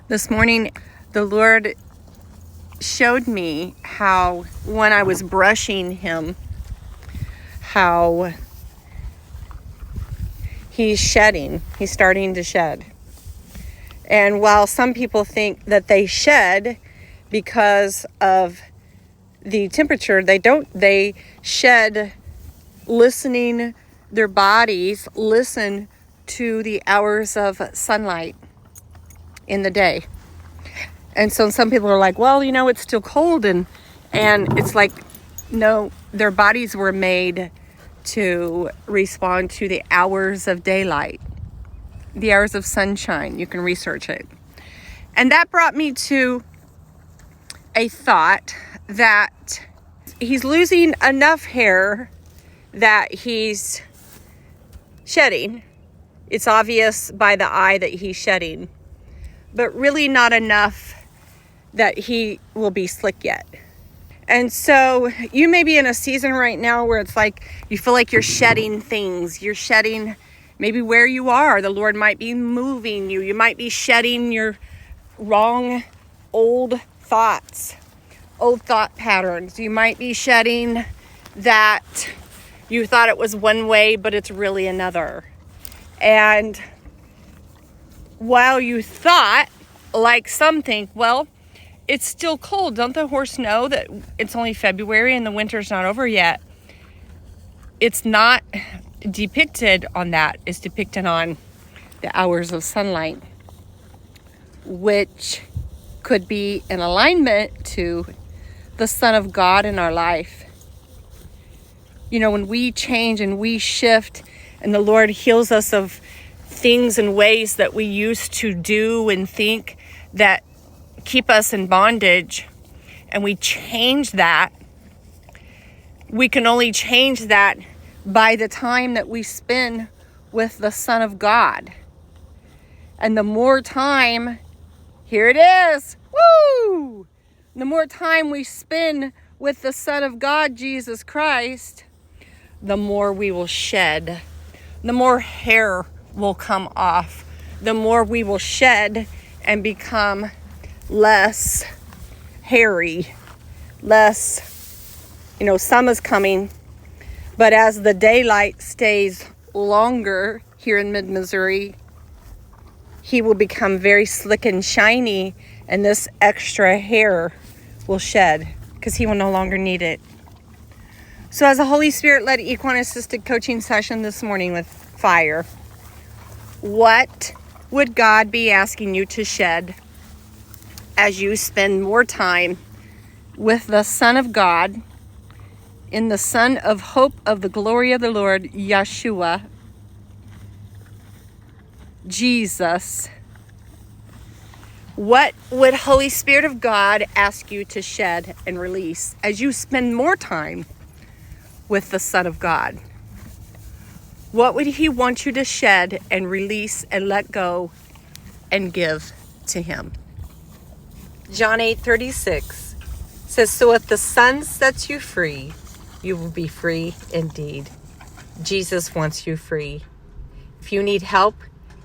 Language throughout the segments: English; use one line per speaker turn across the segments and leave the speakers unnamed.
This morning, the Lord showed me how when I was brushing him, how he's shedding. He's starting to shed. And while some people think that they shed because of the temperature, they don't. They shed listening, their bodies listen to the hours of sunlight in the day. And so some people are like, well, it's still cold. And it's like, no, their bodies were made to respond to the hours of daylight, the hours of sunshine. You can research it. And that brought me to a thought that he's losing enough hair that he's shedding. It's obvious by the eye that he's shedding, but really not enough that he will be slick yet. And so you may be in a season right now where it's like you feel like you're shedding things. You're shedding maybe where you are. The Lord might be moving you. You might be shedding your wrong old thoughts, old thought patterns. You might be shedding that you thought it was one way, but it's really another. And while you thought, like some think, well, it's still cold. Don't the horse know that it's only February and the winter's not over yet? It's not depicted on that. It's depicted on the hours of sunlight, which could be in alignment to the Son of God in our life. When we change and we shift and the Lord heals us of things and ways that we used to do and think that keep us in bondage, and we change that, we can only change that by the time that we spend with the Son of God. And the more time, here it is, woo! The more time we spend with the Son of God, Jesus Christ, the more we will shed, the more hair will come off, the more we will shed and become less hairy, less, summer's coming, but as the daylight stays longer here in mid-Missouri, he will become very slick and shiny, and this extra hair will shed because he will no longer need it. So as a Holy Spirit-led equine-assisted coaching session this morning with fire, what would God be asking you to shed as you spend more time with the Son of God, in the Son of Hope of the glory of the Lord, Yeshua, Jesus? What would Holy Spirit of God ask you to shed and release as you spend more time with the Son of God? What would he want you to shed and release and let go and give to him? John 8:36 says, so if the Son sets you free, you will be free indeed. Jesus wants you free. If you need help,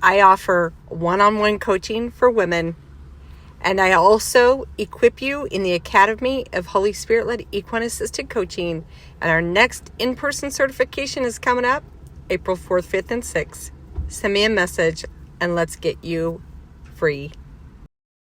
I offer one-on-one coaching for women, and I also equip you in the Academy of Holy Spirit-led Equine-Assisted Coaching, and our next in-person certification is coming up April 4th, 5th, and 6th. Send me a message and let's get you free.